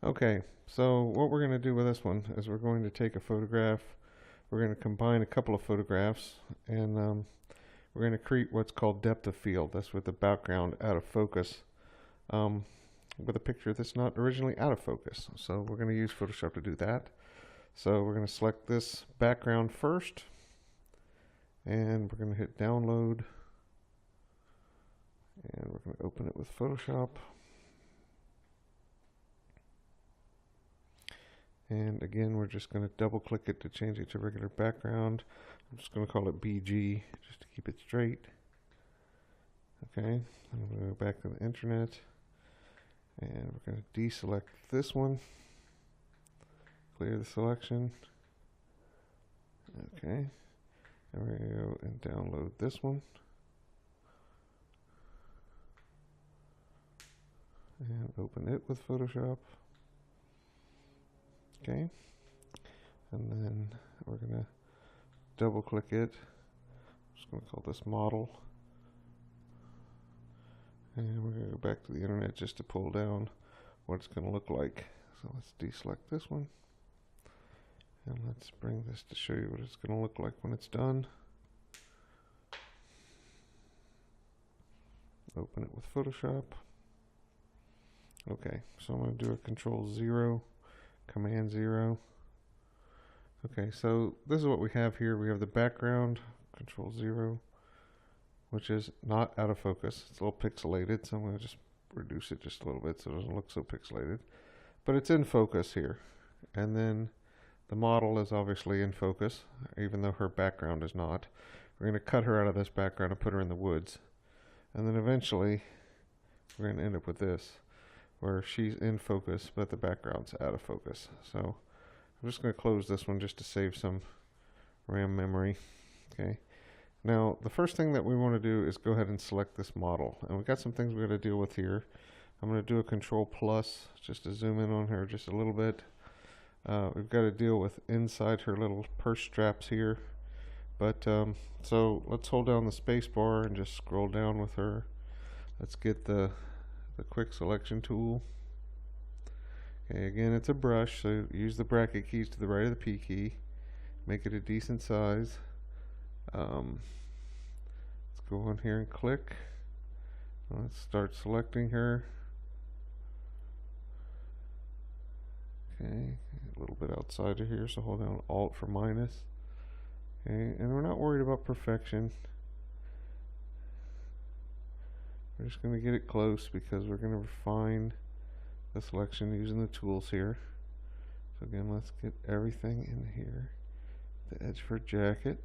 Okay, so what we're going to do with this one is we're going to take a photograph. We're going to combine a couple of photographs, and we're going to create what's called depth of field. That's with the background out of focus, um, with a picture that's not originally out of focus. So we're going to use Photoshop to do that. So we're going to select this background first, and we're going to hit download, and we're going to open it with Photoshop. And again, we're just going to double click it to change it to regular background. I'm just going to call it BG just to keep it straight. Okay, I'm going to go back to the internet, and we're going to deselect this one. Clear the selection. Okay, and we're going to go and download this one. And open it with Photoshop. Okay, and then we're going to double click it. I'm just going to call this model. And we're going to go back to the internet just to pull down what it's going to look like. So let's deselect this one. And let's bring this to show you what it's going to look like when it's done. Open it with Photoshop. Okay, so I'm going to do a Control-0. Command 0. Okay, so this is what we have here. We have the background, Control-0, which is not out of focus. It's a little pixelated, so I'm going to just reduce it just a little bit so it doesn't look so pixelated. But it's in focus here. And then the model is obviously in focus, even though her background is not. We're going to cut her out of this background and put her in the woods. And then eventually, we're going to end up with this, where she's in focus, but the background's out of focus. So I'm just going to close this one just to save some RAM memory. Okay. Now, the first thing that we want to do is go ahead and select this model. And we've got some things we're going to deal with here. I'm going to do a Control plus just to zoom in on her just a little bit. We've got to deal with inside her little purse straps here. But so let's hold down the space bar and just scroll down with her. Let's get the quick selection tool. Okay, again, it's a brush, so use the bracket keys to the right of the P key. Make it a decent size. Let's go on here and click. Let's start selecting her. Okay, a little bit outside of here, so hold down Alt for minus. Okay, and we're not worried about perfection. We're just going to get it close because we're going to refine the selection using the tools here. So again, let's get everything in here. The edge for jacket.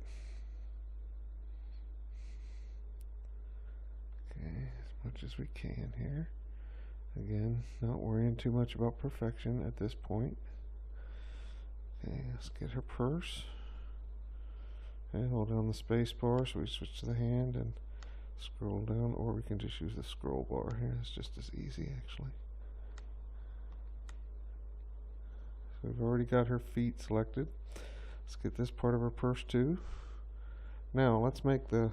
Okay, as much as we can here. Again, not worrying too much about perfection at this point. Okay, let's get her purse. Okay, hold down the space bar so we switch to the hand and scroll down, or we can just use the scroll bar here. It's just as easy, actually. So we've already got her feet selected. Let's get this part of her purse too. Now let's make the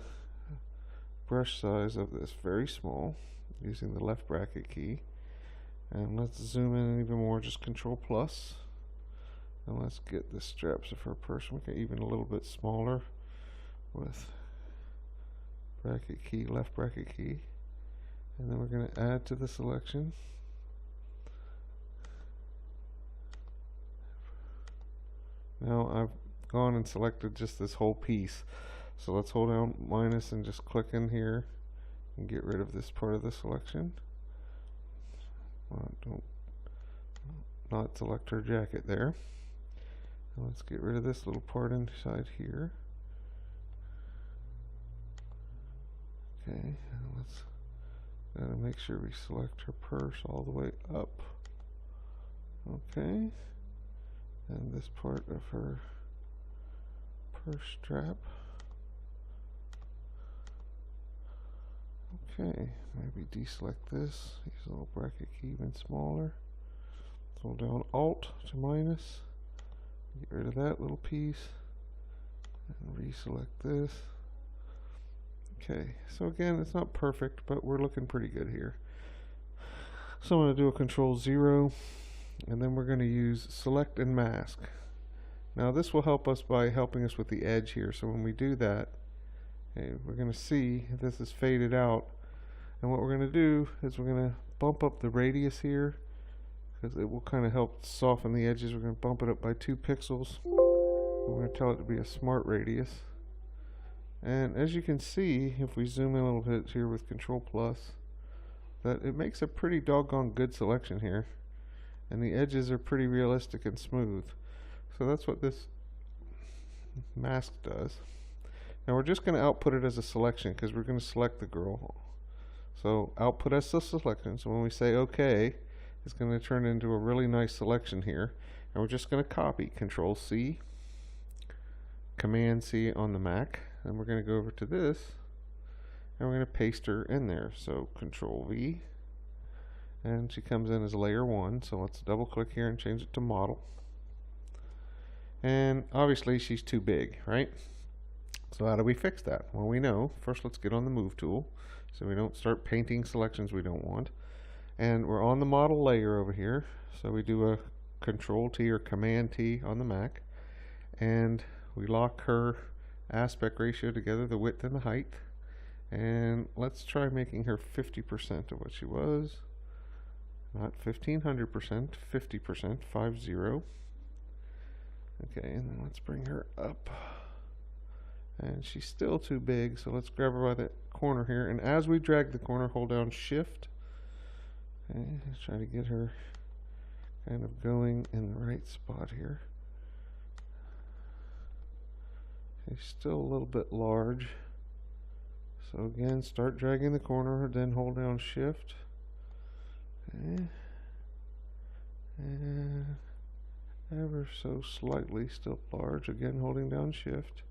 brush size of this very small using the left bracket key. And let's zoom in even more, just Control plus. And let's get the straps of her purse, make it even a little bit smaller with bracket key, left bracket key. And then we're going to add to the selection. Now I've gone and selected just this whole piece. So let's hold down minus and just click in here and get rid of this part of the selection. Don't not select her jacket there. And let's get rid of this little part inside here. Okay, and let's gotta make sure we select her purse all the way up. Okay, and this part of her purse strap. Okay, maybe deselect this, use a little bracket key even smaller. Hold down Alt to minus, get rid of that little piece, and reselect this. Okay, so again, it's not perfect, but we're looking pretty good here. So I'm going to do a Control-0, And then we're going to use select and mask. Now this will help us by helping us with the edge here. So when we do that, okay, we're going to see this is faded out. And what we're going to do is we're going to bump up the radius here, because it will kind of help soften the edges. We're going to bump it up by 2 pixels. We're going to tell it to be a smart radius. And as you can see, if we zoom in a little bit here with Control Plus, that it makes a pretty doggone good selection here. And the edges are pretty realistic and smooth. So that's what this mask does. Now we're just going to output it as a selection because we're going to select the girl. So output as a selection. So when we say OK, it's going to turn into a really nice selection here. And we're just going to copy Control C, Command C on the Mac. And we're going to go over to this and we're going to paste her in there. So Control V. And she comes in as layer 1. So let's double click here and change it to model. And obviously she's too big, right? So how do we fix that? Well, we know. First, let's get on the Move tool so we don't start painting selections we don't want. And we're on the model layer over here. So we do a Control T or Command T on the Mac. And we lock her aspect ratio together, the width and the height. And let's try making her 50% of what she was. Not 1500%, 50%, 50. Okay, and then let's bring her up. And she's still too big, so let's grab her by the corner here. And as we drag the corner, hold down Shift. Okay, let's try to get her kind of going in the right spot here. She's still a little bit large. So again, start dragging the corner, then hold down Shift. Okay. And ever so slightly still large, again holding down Shift.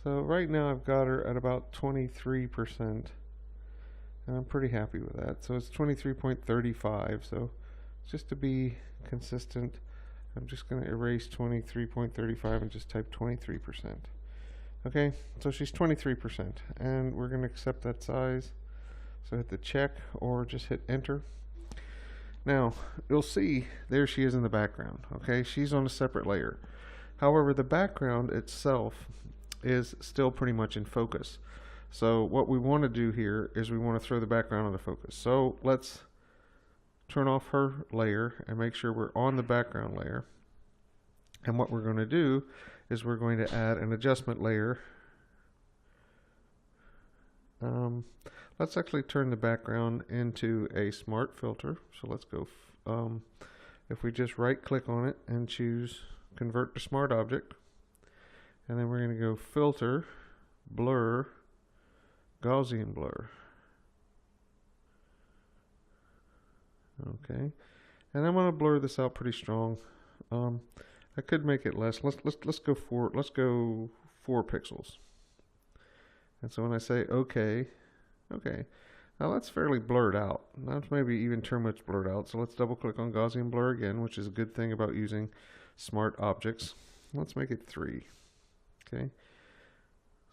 So right now I've got her at about 23%, and I'm pretty happy with that. So it's 23.35, so just to be consistent, I'm just going to erase 23.35 and just type 23%. Okay, so she's 23%, and we're going to accept that size. So hit the check or just hit enter. Now, you'll see there she is in the background. Okay, she's on a separate layer. However, the background itself is still pretty much in focus. So what we want to do here is we want to throw the background into focus. So let's turn off her layer and make sure we're on the background layer. And what we're going to do is we're going to add an adjustment layer. Let's actually turn the background into a smart filter. So let's go, if we just right click on it and choose convert to smart object, and then we're going to go filter, blur, Gaussian blur. Okay, and I'm going to blur this out pretty strong. I could make it less. Let's go 4 pixels. And so when I say OK, now that's fairly blurred out. That's maybe even too much blurred out. So let's double click on Gaussian blur again, which is a good thing about using smart objects. Let's make it 3. Okay.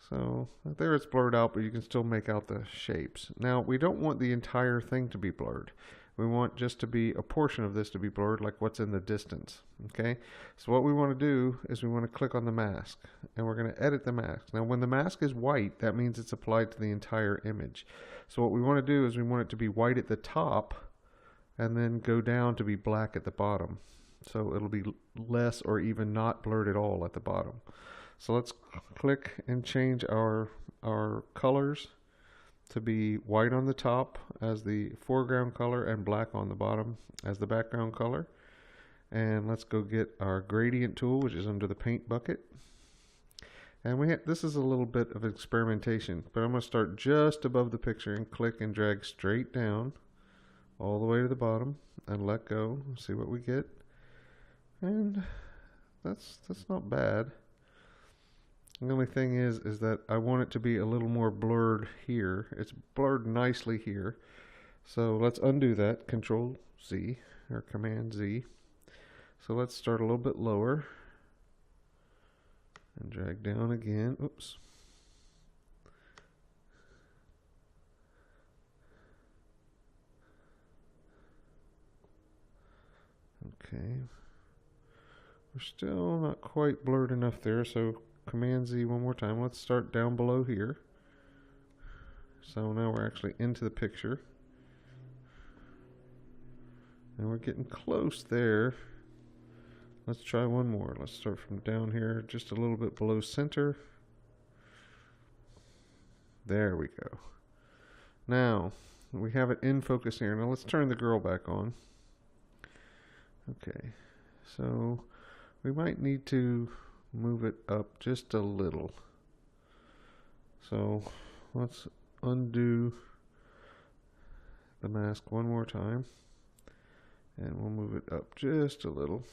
So there it's blurred out, but you can still make out the shapes. Now we don't want the entire thing to be blurred. We want just to be a portion of this to be blurred, like what's in the distance. Okay, so what we want to do is we want to click on the mask, and we're going to edit the mask. Now when the mask is white, that means it's applied to the entire image. So what we want to do is we want it to be white at the top and then go down to be black at the bottom. So it'll be less or even not blurred at all at the bottom. So let's click and change our colors to be white on the top as the foreground color and black on the bottom as the background color. And let's go get our gradient tool, which is under the paint bucket. And this is a little bit of experimentation, but I'm going to start just above the picture and click and drag straight down all the way to the bottom and let go and see what we get. And that's not bad. The only thing is that I want it to be a little more blurred here. It's blurred nicely here. So let's undo that, Control Z or Command Z. So let's start a little bit lower and drag down again. Oops. Okay. We're still not quite blurred enough there, so Command Z one more time. Let's start down below here. So now we're actually into the picture. And we're getting close there. Let's try one more. Let's start from down here, just a little bit below center. There we go. Now, we have it in focus here. Now let's turn the girl back on. Okay, so we might need to move it up just a little. So let's undo the mask one more time. And we'll move it up just a little.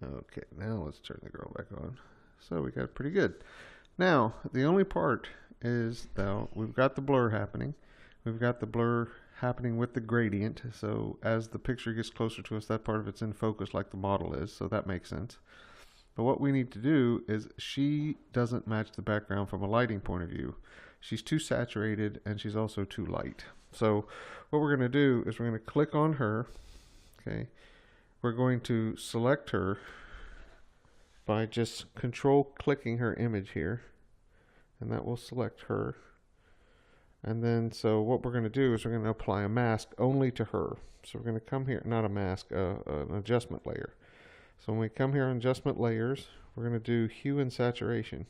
Okay, now let's turn the girl back on. So we got it pretty good. Now, the only part is that we've got the blur happening. We've got the blur happening with the gradient. So as the picture gets closer to us, that part of it's in focus like the model is. So that makes sense. But what we need to do is she doesn't match the background from a lighting point of view. She's too saturated and she's also too light. So what we're going to do is we're going to click on her. Okay. We're going to select her by just control clicking her image here, and that will select her. And then so what we're going to do is we're going to apply a mask only to her. So we're going to come here, not a mask, an adjustment layer. So when we come here on adjustment layers, we're going to do hue and saturation.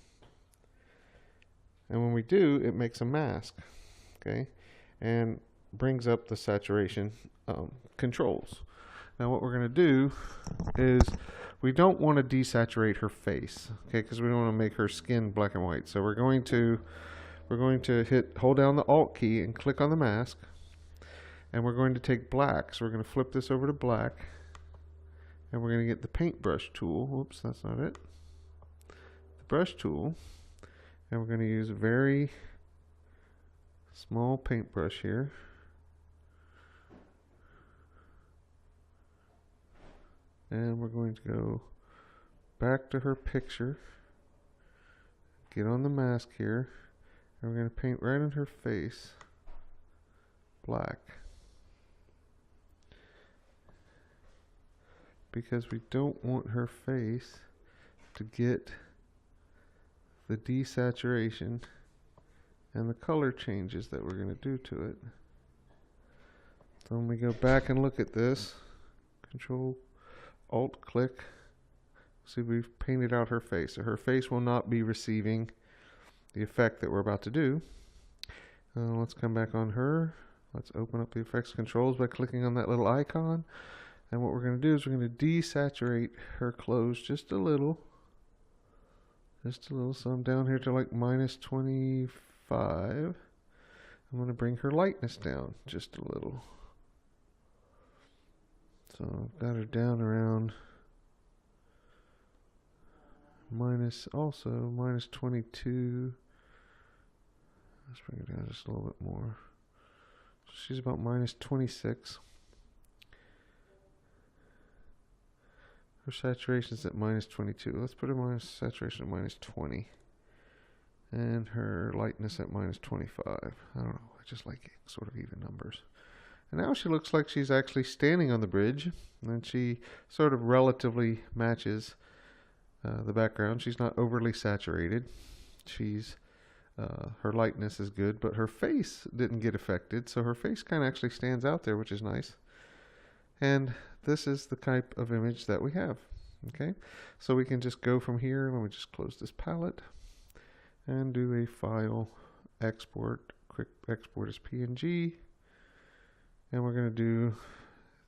And when we do, it makes a mask, okay, and brings up the saturation controls. Now what we're going to do is we don't want to desaturate her face, okay, because we don't want to make her skin black and white. So we're going to hold down the Alt key and click on the mask, and we're going to take black. So we're going to flip this over to black, and we're going to get the paintbrush tool. Whoops, that's not it. The brush tool, and we're going to use a very small paintbrush here. And we're going to go back to her picture, get on the mask here, and we're going to paint right on her face black. Because we don't want her face to get the desaturation and the color changes that we're going to do to it. So when we go back and look at this, Control Alt click, see we've painted out her face. So her face will not be receiving the effect that we're about to do. Let's come back on her. Let's open up the effects controls by clicking on that little icon. And what we're going to do is we're going to desaturate her clothes just a little. Just a little. So I'm down here to like -25. I'm going to bring her lightness down just a little. So I've got her down around -22. Let's bring her down just a little bit more. So she's about -26. Her saturation's at -22. Let's put her saturation at -20. And her lightness at -25. I don't know. I just like sort of even numbers. And now she looks like she's actually standing on the bridge, and she sort of relatively matches the background. She's not overly saturated. Her lightness is good, but her face didn't get affected, so her face kind of actually stands out there, which is nice. And this is the type of image that we have. Okay, so we can just go from here. Let me just close this palette and do a file export. Quick export as PNG. And we're going to do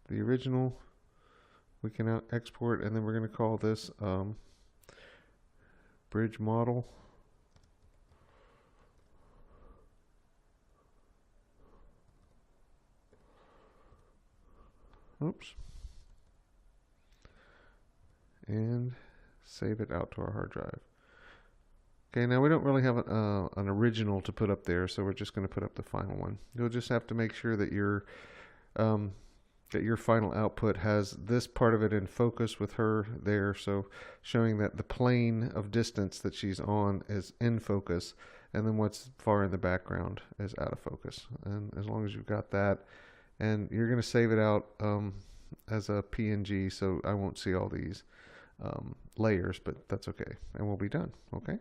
the original. We can now export, and then we're going to call this bridge model. Oops. And save it out to our hard drive. Okay, now we don't really have an original to put up there, so we're just going to put up the final one. You'll just have to make sure that your final output has this part of it in focus with her there, so showing that the plane of distance that she's on is in focus, and then what's far in the background is out of focus. And as long as you've got that, and you're going to save it out as a PNG, so I won't see all these layers, but that's okay, and we'll be done. Okay.